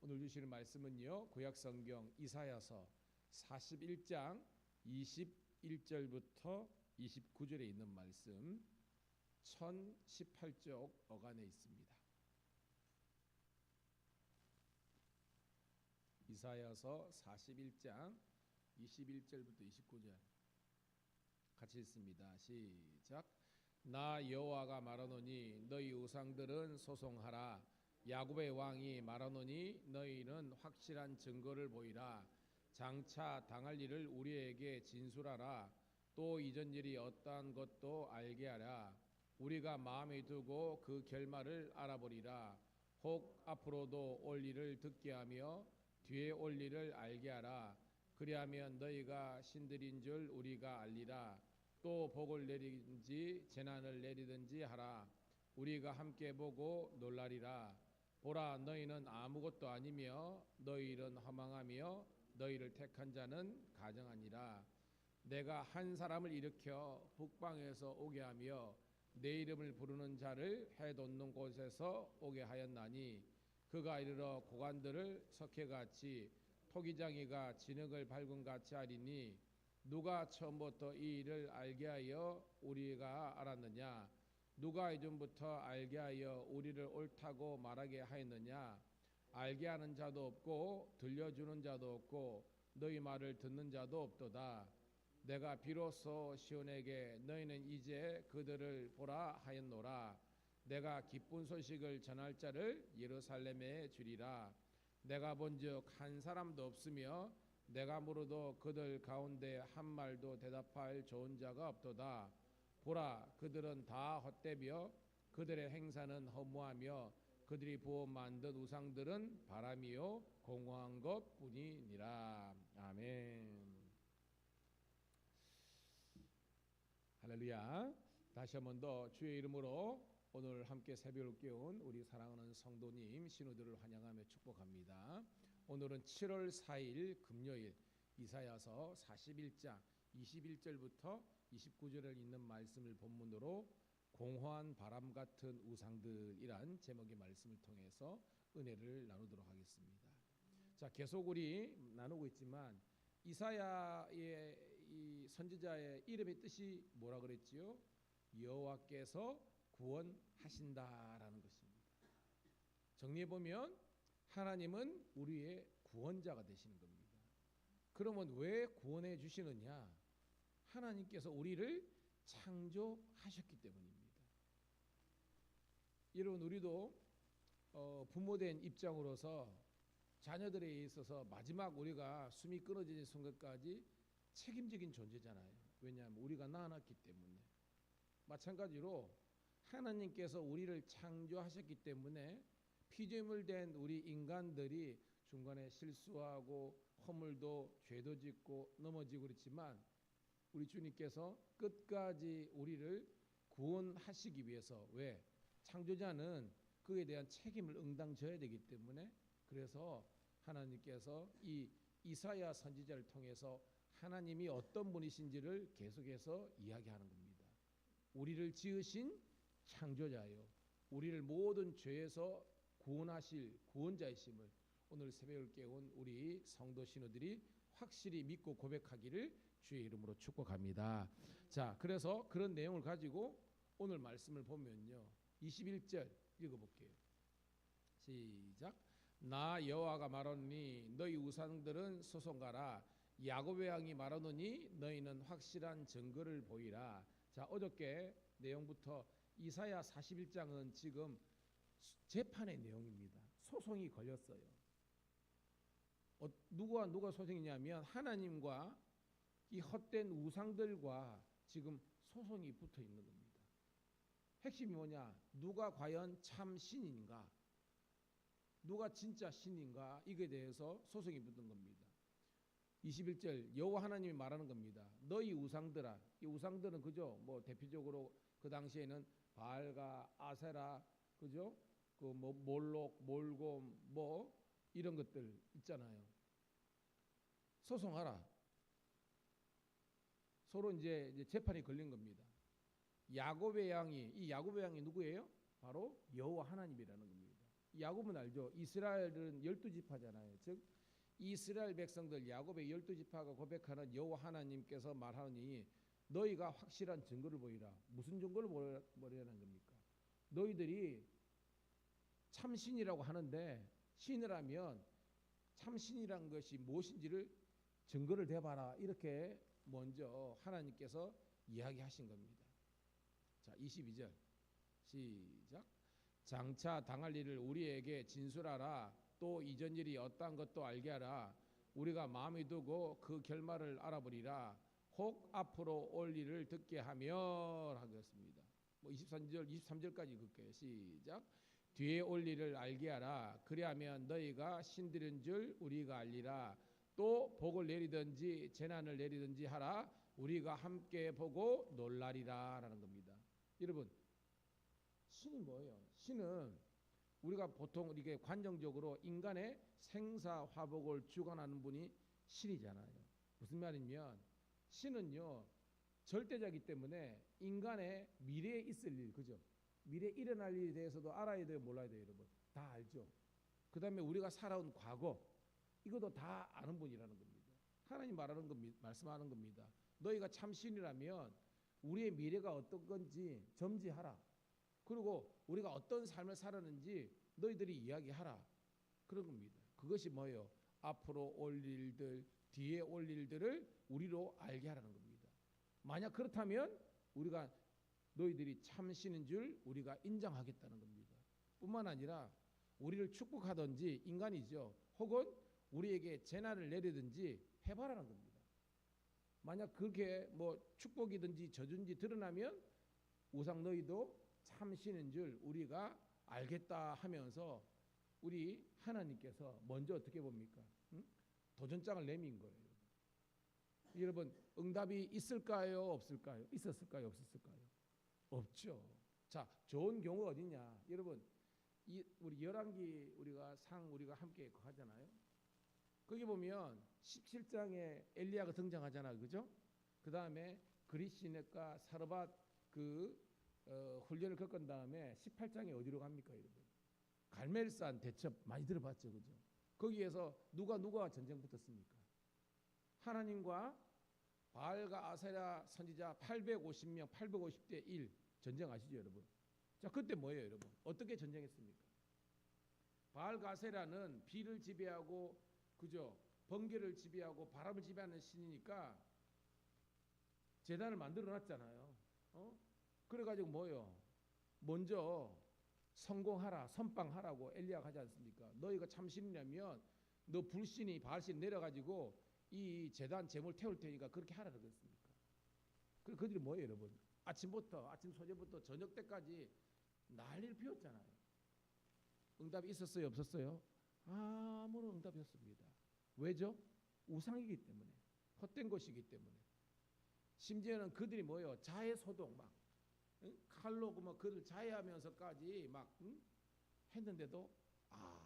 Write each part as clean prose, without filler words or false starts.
오늘 주시는 말씀은요, 구약성경 이사야서 41장 21절부터 29절에 있는 말씀 1018쪽 어간에 있습니다. 이사야서 41장 21절부터 29절 같이 읽습니다. 시작. 나 여호와가 말하노니 너희 우상들은 소송하라. 야곱의 왕이 말하노니 너희는 확실한 증거를 보이라. 장차 당할 일을 우리에게 진술하라. 또 이전 일이 어떠한 것도 알게 하라. 우리가 마음에 두고 그 결말을 알아보리라. 혹 앞으로도 올 일을 듣게 하며 뒤에 올 일을 알게 하라. 그리하면 너희가 신들인 줄 우리가 알리라. 또 복을 내리든지 재난을 내리든지 하라. 우리가 함께 보고 놀라리라. 보라, 너희는 아무것도 아니며 너희 일은 허망하며 너희를 택한 자는 가정하니라. 내가 한 사람을 일으켜 북방에서 오게 하며 내 이름을 부르는 자를 해 돋는 곳에서 오게 하였나니 그가 이르러 고관들을 석회같이 토기장이가 진흙을 밟은 같이 하리니 누가 처음부터 이 일을 알게 하여 우리가 알았느냐? 누가 이전부터 알게 하여 우리를 옳다고 말하게 하였느냐? 알게 하는 자도 없고 들려주는 자도 없고 너희 말을 듣는 자도 없도다. 내가 비로소 시온에게 너희는 이제 그들을 보라 하였노라. 내가 기쁜 소식을 전할 자를 예루살렘에 주리라. 내가 본즉 한 사람도 없으며 내가 물어도 그들 가운데 한 말도 대답할 좋은 자가 없도다. 보라, 그들은 다 헛되며 그들의 행사는 허무하며 그들이 부어 만든 우상들은 바람이요 공허한 것뿐이니라. 아멘. 할렐루야. 다시 한 번 더 주의 이름으로 오늘 함께 새벽을 깨운 우리 사랑하는 성도님 신우들을 환영하며 축복합니다. 오늘은 7월 4일 금요일 이사야서 41장 21절부터 29절을 있는 말씀을 본문으로 공허한 바람 같은 우상들이란 제목의 말씀을 통해서 은혜를 나누도록 하겠습니다. 자, 계속 우리 나누고 있지만 이사야의 이 선지자의 이름의 뜻이 뭐라 그랬지요? 여호와께서 구원하신다라는 것입니다. 정리해 보면 하나님은 우리의 구원자가 되시는 겁니다. 그러면 왜 구원해 주시느냐? 하나님께서 우리를 창조하셨기 때문입니다. 여러분, 우리도 부모된 입장으로서 자녀들에 있어서 마지막 우리가 숨이 끊어지는 순간까지 책임적인 존재잖아요. 왜냐하면 우리가 낳아놨기 때문에. 마찬가지로 하나님께서 우리를 창조하셨기 때문에 피조물 된 우리 인간들이 중간에 실수하고 허물도 죄도 짓고 넘어지고 그렇지만 우리 주님께서 끝까지 우리를 구원하시기 위해서, 왜? 창조자는 그에 대한 책임을 응당져야 되기 때문에, 그래서 하나님께서 이 이사야 선지자를 통해서 하나님이 어떤 분이신지를 계속해서 이야기하는 겁니다. 우리를 지으신 창조자요, 우리를 모든 죄에서 구원하실 구원자이심을 오늘 새벽을 깨운 우리 성도 신우들이 확실히 믿고 고백하기를 주의 이름으로 축복합니다. 자, 그래서 그런 내용을 가지고 오늘 말씀을 보면요, 21절 읽어볼게요. 시작. 나 여호와가 말하노니 너희 우상들은 소송가라. 야곱의 왕이 말하노니 너희는 확실한 증거를 보이라. 자, 어저께 내용부터 이사야 41장은 지금 재판의 내용입니다. 소송이 걸렸어요. 누가 소송이냐면 하나님과 이 헛된 우상들과 지금 소송이 붙어 있는 겁니다. 핵심이 뭐냐? 누가 과연 참 신인가? 누가 진짜 신인가? 이거에 대해서 소송이 붙은 겁니다. 21절 여호와 하나님이 말하는 겁니다. 너희 우상들아. 이 우상들은 그죠? 뭐 대표적으로 그 당시에는 바알과 아세라, 그죠? 그 뭐 몰록, 몰곰 뭐 이런 것들 있잖아요. 소송하라. 서로 이제 재판이 걸린 겁니다. 야곱의 양이, 이 야곱의 양이 누구예요? 바로 여호와 하나님이라는 겁니다. 야곱은 알죠? 이스라엘은 12지파잖아요. 즉 이스라엘 백성들 야곱의 12지파가 고백하는 여호와 하나님께서 말하니 너희가 확실한 증거를 보이라. 무슨 증거를 보이라는 겁니까? 너희들이 참신이라고 하는데 신이라면 참신이란 것이 무엇인지를 증거를 대봐라. 이렇게 먼저 하나님께서 이야기하신 겁니다. 자, 22절 시작. 장차 당할 일을 우리에게 진술하라. 또 이전 일이 어떠한 것도 알게 하라. 우리가 마음에 두고 그 결말을 알아보리라. 혹 앞으로 올 일을 듣게 하며 하겠습니다. 뭐 23절 23절까지 읽을게요. 시작. 뒤에 올 일을 알게 하라. 그리하면 너희가 신들인 줄 우리가 알리라. 또 복을 내리든지 재난을 내리든지 하라. 우리가 함께 보고 놀라리라 라는 겁니다. 여러분, 신이 뭐예요? 신은 우리가 보통 이게 관정적으로 인간의 생사화복을 주관하는 분이 신이잖아요. 무슨 말이냐면 신은요 절대자이기 때문에 인간의 미래에 있을 일, 그죠? 미래에 일어날 일에 대해서도 알아야 돼요, 몰라야 돼요, 여러분? 다 알죠. 그 다음에 우리가 살아온 과거, 이것도 다 아는 분이라는 겁니다. 하나님 말씀하는 겁니다. 너희가 참 신이라면 우리의 미래가 어떤 건지 점지하라. 그리고 우리가 어떤 삶을 살았는지 너희들이 이야기하라. 그런 겁니다. 그것이 뭐예요? 앞으로 올 일들, 뒤에 올 일들을 우리로 알게 하라는 겁니다. 만약 그렇다면 우리가 너희들이 참신인 줄 우리가 인정하겠다는 겁니다. 뿐만 아니라 우리를 축복하든지 인간이죠. 혹은 우리에게 재난을 내리든지 해봐라는 겁니다. 만약 그렇게 뭐 축복이든지 저주인지 드러나면 우상 너희도 참신인 줄 우리가 알겠다 하면서 우리 하나님께서 먼저 어떻게 봅니까? 응? 도전장을 내민 거예요. 여러분, 응답이 있을까요? 없을까요? 있었을까요? 없었을까요? 없죠. 자, 좋은 경우가 어디냐? 여러분, 우리 열왕기 우리가 함께 하잖아요. 거기 보면 17장에 엘리야가 등장하잖아요. 그죠? 그 다음에 그리시네과 사르밧 훈련을 겪은 다음에 18장에 어디로 갑니까, 여러분? 갈멜산 대첩 많이 들어봤죠, 그죠? 거기에서 누가 전쟁 붙었습니까? 하나님과 바알과 아세라 선지자 850명, 850대 1 전쟁 아시죠, 여러분? 자, 그때 뭐예요, 여러분? 어떻게 전쟁했습니까? 바알과 아세라는 비를 지배하고, 그죠? 번개를 지배하고 바람을 지배하는 신이니까 제단을 만들어 놨잖아요. 그래가지고 뭐요? 먼저 성공하라, 선빵하라고 엘리야가 하지 않습니까? 너희가 참신이라면 너 불신이 바알신 내려가지고 이 제단 제물 태울 테니까 그렇게 하라 그랬습니까? 그들이 뭐예요, 여러분? 아침 소재부터 저녁 때까지 난리를 피웠잖아요. 응답이 있었어요, 없었어요? 아무런 응답이 없습니다. 왜죠? 우상이기 때문에, 헛된 것이기 때문에. 심지어는 그들이 뭐예요? 자해소동 막 칼로 뭐 그들 자해하면서까지 막 했는데도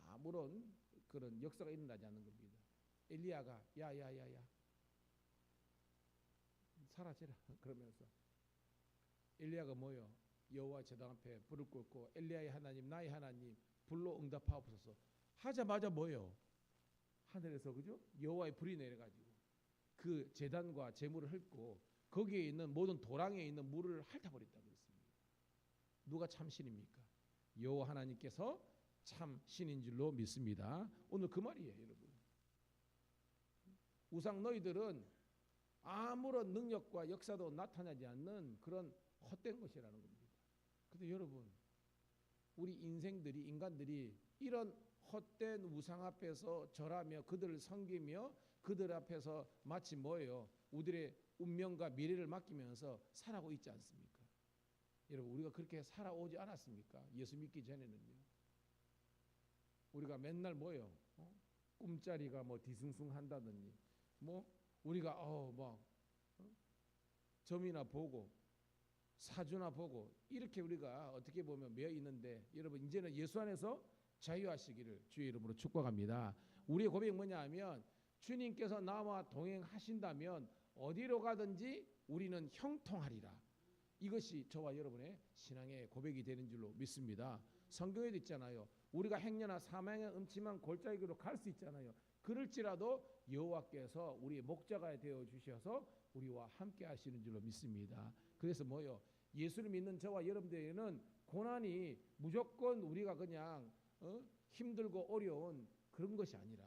아무런 그런 역사가 일어나지 않는 겁니다. 엘리야가 야야야야 사라지라 그러면서 엘리야가 뭐요? 여호와 제단 앞에 불을 끄고 엘리야의 하나님 나의 하나님 불로 응답하옵소서 하자마자 뭐요? 하늘에서 그죠? 여호와의 불이 내려가지고 그 제단과 제물을 핥고 거기에 있는 모든 도랑에 있는 물을 핥아버렸다 그랬습니다. 누가 참신입니까? 여호와 하나님께서 참신인 줄로 믿습니다. 오늘 그 말이에요, 여러분. 우상 너희들은 아무런 능력과 역사도 나타나지 않는 그런 헛된 것이라는 겁니다. 근데 여러분, 우리 인간들이 이런 헛된 우상 앞에서 절하며 그들을 섬기며 그들 앞에서 마치 뭐예요? 우리의 운명과 미래를 맡기면서 살아오고 있지 않습니까? 여러분, 우리가 그렇게 살아오지 않았습니까? 예수 믿기 전에는요. 우리가 맨날 뭐예요? 꿈자리가 뭐 뒤숭숭한다든지 뭐 우리가 점이나 보고 사주나 보고 이렇게 우리가 어떻게 보면 매여 있는데 여러분 이제는 예수 안에서 자유하시기를 주의 이름으로 축복합니다. 우리의 고백이 뭐냐 하면 주님께서 나와 동행하신다면 어디로 가든지 우리는 형통하리라. 이것이 저와 여러분의 신앙의 고백이 되는 줄로 믿습니다. 성경에도 있잖아요. 우리가 행여나 사망의 음침한 골짜기로 갈 수 있잖아요. 그럴지라도 여호와께서 우리의 목자가 되어 주셔서 우리와 함께 하시는 줄로 믿습니다. 그래서 뭐요? 예수를 믿는 저와 여러분들에게는 고난이 무조건 우리가 그냥 힘들고 어려운 그런 것이 아니라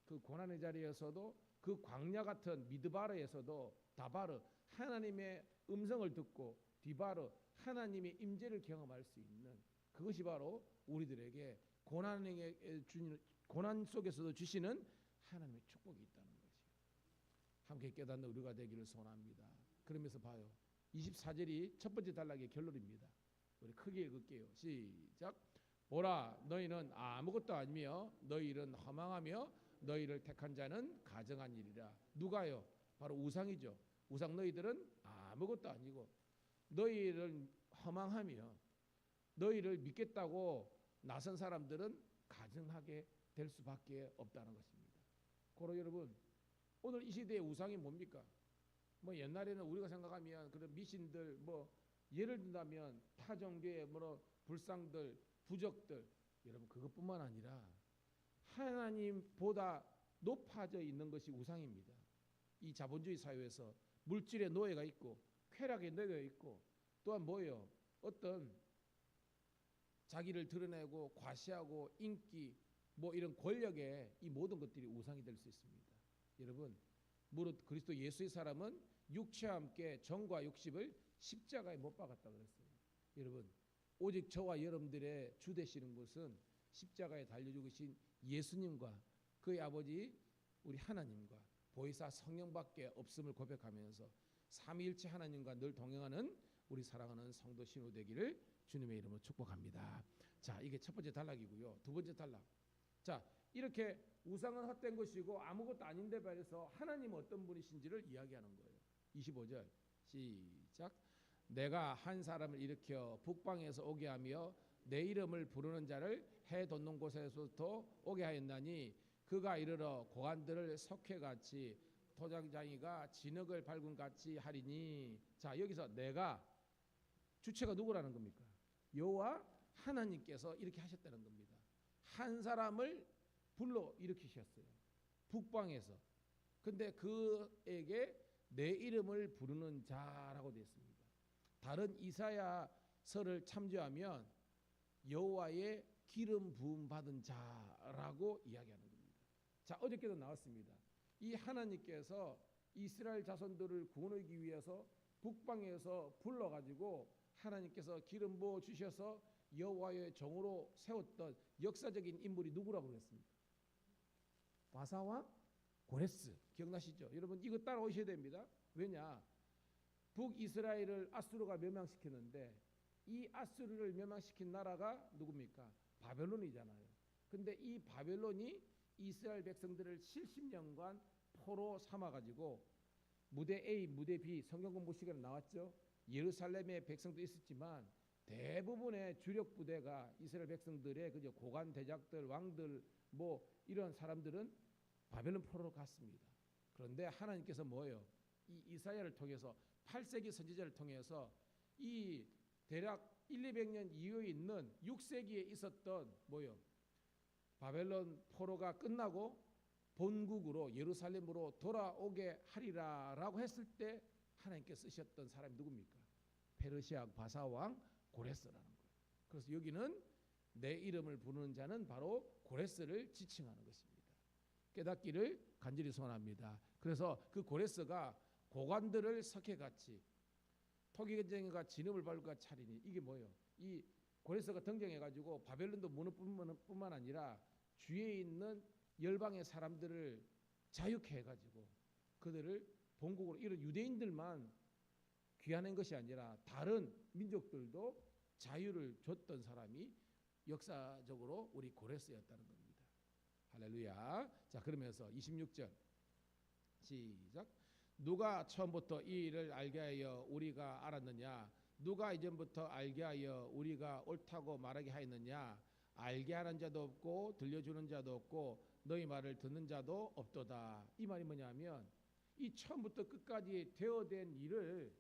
그 고난의 자리에서도 그 광야 같은 미드바르에서도 다바르 하나님의 음성을 듣고 디바르 하나님의 임재를 경험할 수 있는 그것이 바로 우리들에게 고난 속에서도 주시는 하나님의 축복이 있다는 거지. 함께 깨닫는 우리가 되기를 소원합니다. 그러면서 봐요. 24절이 첫 번째 단락의 결론입니다. 우리 크게 읽을게요. 시작. 보라 너희는 아무것도 아니며 너희 일은 허망하며 너희를 택한 자는 가정한 일이라. 누가요? 바로 우상이죠. 우상 너희들은 아무것도 아니고 너희를 허망하며 너희를 믿겠다고 나선 사람들은 가증하게 될 수밖에 없다는 것입니다. 고로 여러분, 오늘 이 시대의 우상이 뭡니까? 뭐 옛날에는 우리가 생각하면 그런 미신들 뭐 예를 든다면 타종교의 뭐 불상들, 부적들 여러분 그것뿐만 아니라 하나님보다 높아져 있는 것이 우상입니다. 이 자본주의 사회에서 물질의 노예가 있고 쾌락의 노예가 있고 또한 뭐예요? 어떤 자기를 드러내고 과시하고 인기 뭐 이런 권력의 이 모든 것들이 우상이 될 수 있습니다. 여러분 무릇 그리스도 예수의 사람은 육체와 함께 정과 욕심을 십자가에 못 박았다 그랬어요. 여러분 오직 저와 여러분들의 주 되시는 것은 십자가에 달려 죽으신 예수님과 그의 아버지 우리 하나님과 보혜사 성령밖에 없음을 고백하면서 삼위일체 하나님과 늘 동행하는 우리 사랑하는 성도 신호 되기를 주님의 이름으로 축복합니다. 자, 이게 첫 번째 단락이고요. 두 번째 단락. 자, 이렇게 우상은 헛된 것이고 아무것도 아닌데 비해서 하나님은 어떤 분이신지를 이야기하는 거예요. 25절 시작. 내가 한 사람을 일으켜 북방에서 오게 하며 내 이름을 부르는 자를 해 돋는 곳에서부터 오게 하였나니 그가 이르러 고관들을 석회같이 토장장이가 진흙을 밟은 같이 하리니. 자, 여기서 내가 주체가 누구라는 겁니까? 여호와 하나님께서 이렇게 하셨다는 겁니다. 한 사람을 불러 일으키셨어요. 북방에서. 근데 그에게 내 이름을 부르는 자라고 되어 있습니다. 다른 이사야서를 참조하면 여호와의 기름 부음 받은 자라고 이야기하는 겁니다. 자, 어저께도 나왔습니다. 이 하나님께서 이스라엘 자손들을 구원하기 위해서 북방에서 불러가지고 하나님께서 기름 부어 주셔서 여호와의 종으로 세웠던 역사적인 인물이 누구라고 그랬습니까? 바사왕 고레스. 기억나시죠? 여러분 이거 따라오셔야 됩니다. 왜냐? 북이스라엘을 아수르가 멸망시켰는데 이 아수르를 멸망시킨 나라가 누굽니까? 바벨론이잖아요. 근데 이 바벨론이 이스라엘 백성들을 70년간 포로 삼아가지고 무대 A, 무대 B 성경 공부 시간에 나왔죠. 예루살렘의 백성도 있었지만 대부분의 주력 부대가 이스라엘 백성들의 그저 고관 대작들, 왕들 뭐 이런 사람들은 바벨론 포로로 갔습니다. 그런데 하나님께서 뭐예요? 이 이사야를 통해서 8세기 선지자를 통해서 이 대략 1,200년 이후에 있는 6세기에 있었던 뭐예요? 바벨론 포로가 끝나고 본국으로 예루살렘으로 돌아오게 하리라라고 했을 때 하나님께 쓰셨던 사람이 누굽니까? 페르시아 바사왕 고레스라는 거예요. 그래서 여기는 내 이름을 부르는 자는 바로 고레스를 지칭하는 것입니다. 깨닫기를 간절히 소원합니다. 그래서 그 고레스가 고관들을 석회같이 토기전쟁이가 진흙을 밟고 차리니 이게 뭐예요? 이 고레스가 등장해가지고 바벨론도 무너뿐만 아니라 주위에 있는 열방의 사람들을 자유케 해가지고 그들을 본국으로 이런 유대인들만 귀환한 것이 아니라 다른 민족들도 자유를 줬던 사람이 역사적으로 우리 고레스였다는 겁니다. 할렐루야. 자, 그러면서 26절 시작. 누가 처음부터 이 일을 알게 하여 우리가 알았느냐? 누가 이전부터 알게 하여 우리가 옳다고 말하게 하였느냐? 알게 하는 자도 없고 들려주는 자도 없고 너희 말을 듣는 자도 없도다. 이 말이 뭐냐면 이 처음부터 끝까지 되어된 일을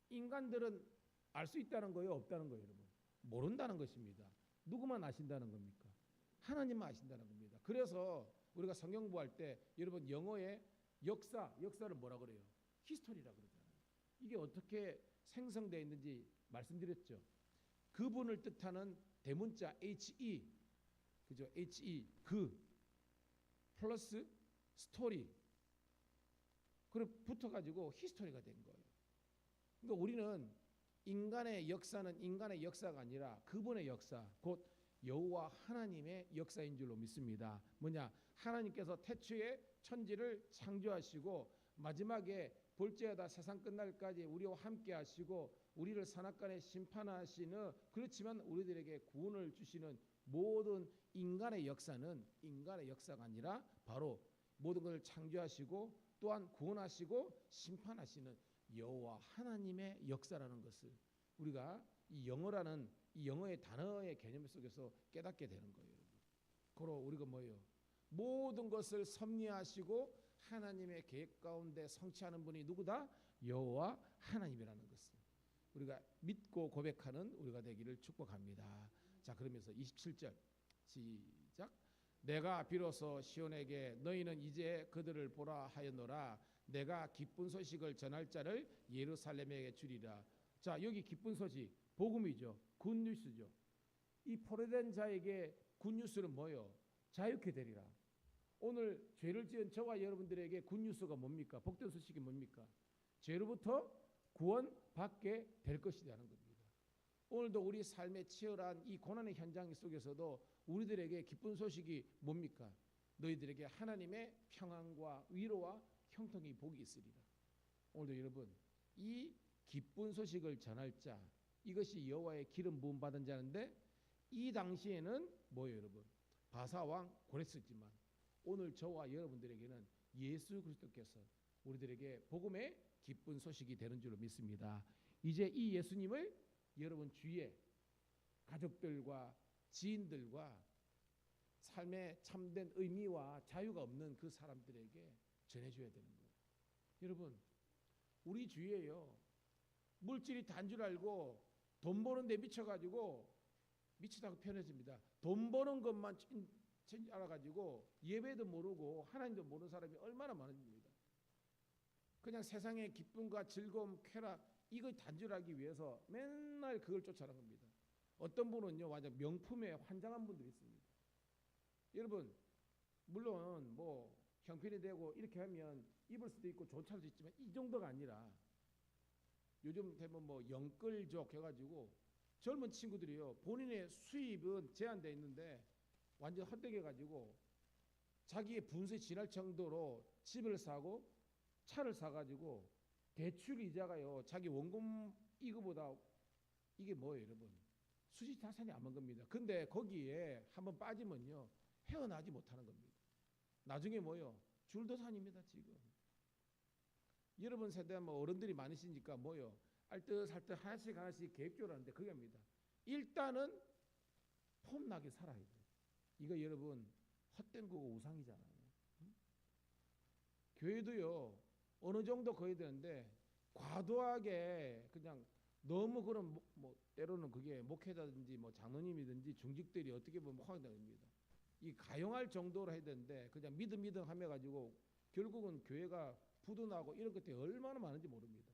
인간들은 알 수 있다는 거예요, 없다는 거예요, 여러분? 모른다는 것입니다. 누구만 아신다는 겁니까? 하나님만 아신다는 겁니다. 그래서 우리가 성경 공부할 때 여러분 영어의 역사를 뭐라 그래요? 히스토리라 그러잖아요. 이게 어떻게 생성되어 있는지 말씀드렸죠. 그분을 뜻하는 대문자 HE, 그죠? HE 플러스 스토리, 그래 붙어가지고 히스토리가 된 거예요. 그러니까 우리는 인간의 역사는 인간의 역사가 아니라 그분의 역사, 곧 여호와 하나님의 역사인 줄로 믿습니다. 뭐냐? 하나님께서 태초에 천지를 창조하시고 마지막에 볼지어다 세상 끝날까지 우리와 함께 하시고 우리를 선악간에 심판하시는, 그렇지만 우리들에게 구원을 주시는 모든 인간의 역사는 인간의 역사가 아니라 바로 모든 것을 창조하시고 또한 구원하시고 심판하시는 여호와 하나님의 역사라는 것을 우리가 이 영어라는 이 영어의 단어의 개념 속에서 깨닫게 되는 거예요. 그로 우리가 뭐예요? 모든 것을 섭리하시고 하나님의 계획 가운데 성취하는 분이 누구다? 여호와 하나님이라는 것을 우리가 믿고 고백하는 우리가 되기를 축복합니다. 자, 그러면서 27절 시작. 내가 비로소 시온에게 너희는 이제 그들을 보라 하였노라. 내가 기쁜 소식을 전할 자를 예루살렘에게 주리라. 자, 여기 기쁜 소식 복음이죠. 굿뉴스죠. 이 포로된 자에게 굿뉴스는 뭐예요? 자유케 되리라. 오늘 죄를 지은 저와 여러분들에게 굿뉴스가 뭡니까? 복된 소식이 뭡니까? 죄로부터 구원받게 될 것이라는 겁니다. 오늘도 우리 삶의 치열한 이 고난의 현장 속에서도 우리들에게 기쁜 소식이 뭡니까? 너희들에게 하나님의 평안과 위로와 형통이 복이 있으리라. 오늘도 여러분 이 기쁜 소식을 전할 자, 이것이 여호와의 기름 부음 받은 자인데 이 당시에는 뭐예요, 여러분? 바사왕 고레스지만 오늘 저와 여러분들에게는 예수 그리스도께서 우리들에게 복음의 기쁜 소식이 되는 줄로 믿습니다. 이제 이 예수님을 여러분 주위에 가족들과 지인들과 삶의 참된 의미와 자유가 없는 그 사람들에게 전해줘야 되는 거예요. 여러분 우리 주위에요 물질이 단 줄 알고 돈 버는 데 미쳐가지고 미치다고 표현해집니다. 돈 버는 것만 알아가지고 예배도 모르고 하나님도 모르는 사람이 얼마나 많습니다. 그냥 세상의 기쁨과 즐거움, 쾌락 이거 단절하기 위해서 맨날 그걸 쫓아가는 겁니다. 어떤 분은요 완전 명품에 환장한 분들이 있습니다. 여러분 물론 뭐 형편이 되고 이렇게 하면 입을 수도 있고 좋은 차도 있지만 이 정도가 아니라 요즘 되면 뭐 영끌족 해가지고 젊은 친구들이요 본인의 수입은 제한되어 있는데 완전 헛되게 자기의 분수에 지날 정도로 집을 사고 차를 사가지고 대출 이자가요 자기 원금 이거보다 이게 뭐예요, 여러분? 수지타산이 안 만 겁니다. 근데 거기에 한번 빠지면요 헤어나지 못하는 겁니다. 나중에 뭐요? 줄도산입니다. 지금 여러분 세대 뭐 어른들이 많으시니까 뭐요? 알뜰살뜰 하나씩 계획적으로 하는데 그게 아닙니다. 일단은 폼나게 살아야 돼요. 이거 여러분 헛된 거고 우상이잖아요. 교회도요 어느 정도 거야 되는데 과도하게 그냥 너무 그런 뭐 때로는 그게 목회자든지 뭐 장로님이든지 중직들이 어떻게 보면 화합됩니다. 이 가용할 정도로 해야 되는데 그냥 믿음 하며 가지고 결국은 교회가 부도나고 이런 것들이 얼마나 많은지 모릅니다.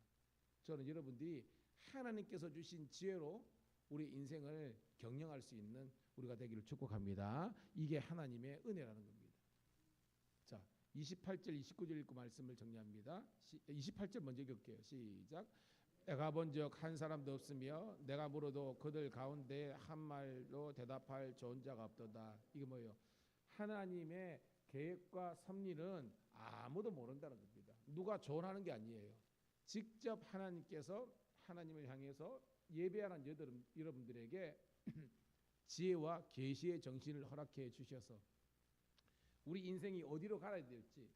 저는 여러분들이 하나님께서 주신 지혜로 우리 인생을 경영할 수 있는 우리가 되기를 축복합니다. 이게 하나님의 은혜라는 겁니다. 자, 28절 29절 읽고 말씀을 정리합니다. 28절 먼저 읽을게요. 시작. 내가 본 적 한 사람도 없으며 내가 물어도 그들 가운데 한 말로 대답할 좋은 자가 없도다. 이게 뭐예요? 하나님의 계획과 섭리는 아무도 모른다는 겁니다. 누가 조언하는 게 아니에요. 직접 하나님께서 하나님을 향해서 예배하는 여러분들에게 지혜와 계시의 정신을 허락해 주셔서 우리 인생이 어디로 가야 될지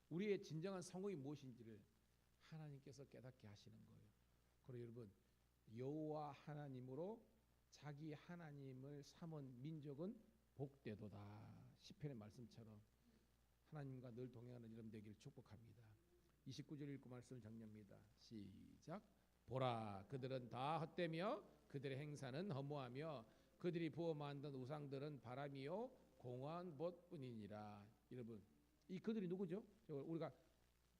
우리의 진정한 성공이 무엇인지를 하나님께서 깨닫게 하시는 거예요. 그리고 여러분 여호와 하나님으로 자기 하나님을 삼은 민족은 복되도다. 시편의 말씀처럼 하나님과 늘 동행하는 여러분 되기를 축복합니다. 29절 읽고 말씀을 정리합니다. 시작. 보라 그들은 다 헛되며 그들의 행사는 허무하며 그들이 부어 만든 우상들은 바람이요 공허한 벗뿐이니라. 여러분, 이 그들이 누구죠? 우리가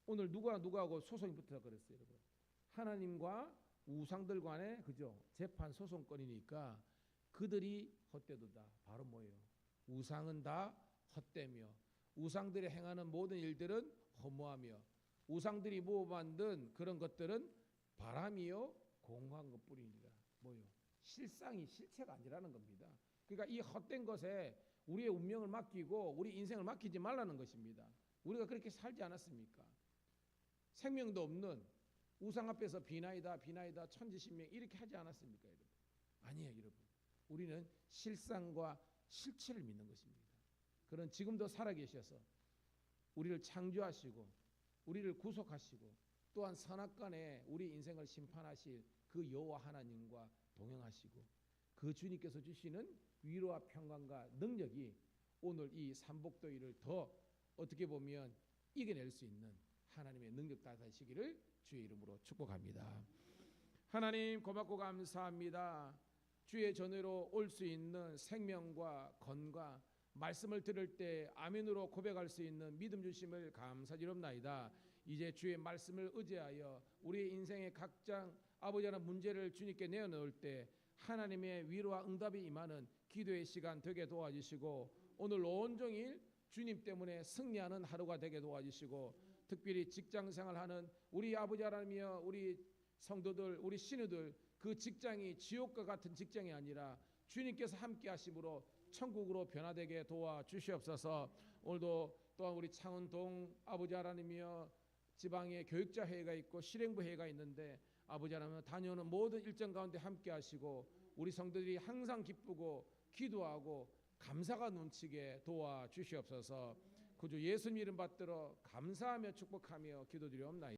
오늘 누구하고 소송이 붙어서 그랬어요, 여러분. 하나님과 우상들 간의 그죠? 재판 소송권이니까 그들이 헛되도다. 바로 뭐예요? 우상은 다 헛되며 우상들이 행하는 모든 일들은 허무하며 우상들이 모아 만든 그런 것들은 바람이요 공허한 것뿐이니라. 뭐요? 실체가 아니라는 겁니다. 그러니까 이 헛된 것에 우리의 운명을 맡기고 우리 인생을 맡기지 말라는 것입니다. 우리가 그렇게 살지 않았습니까? 생명도 없는 우상 앞에서 비나이다 천지신명 이렇게 하지 않았습니까, 여러분? 아니에요, 여러분. 우리는 실상과 실체를 믿는 것입니다. 그런 지금도 살아계셔서 우리를 창조하시고 우리를 구속하시고 또한 선악간에 우리 인생을 심판하실 그 여호와 하나님과 동행하시고 그 주님께서 주시는 위로와 평강과 능력이 오늘 이 삼복도일을 더 어떻게 보면 이겨낼 수 있는 하나님의 능력 다하시기를 주의 이름으로 축복합니다. 하나님 고맙고 감사합니다. 주의 전으로 올 수 있는 생명과 건강 말씀을 들을 때 아멘으로 고백할 수 있는 믿음 주심을 감사드립나이다. 이제 주의 말씀을 의지하여 우리의 인생의 각장 아버지 하나님 문제를 주님께 내어놓을 때 하나님의 위로와 응답이 임하는 기도의 시간 되게 도와주시고 오늘 온종일 주님 때문에 승리하는 하루가 되게 도와주시고 특별히 직장생활하는 우리 아버지 하나님이여 우리 성도들 우리 신우들 그 직장이 지옥과 같은 직장이 아니라 주님께서 함께 하심으로 천국으로 변화되게 도와주시옵소서. 오늘도 또한 우리 창원동 아버지 하나님이여 지방에 교육자 회의가 있고 실행부 회의가 있는데 아버지 하나님 다녀오는 모든 일정 가운데 함께 하시고 우리 성도들이 항상 기쁘고 기도하고 감사가 넘치게 도와주시옵소서. 구주 예수님 이름 받들어 감사하며 축복하며 기도드리옵나이다.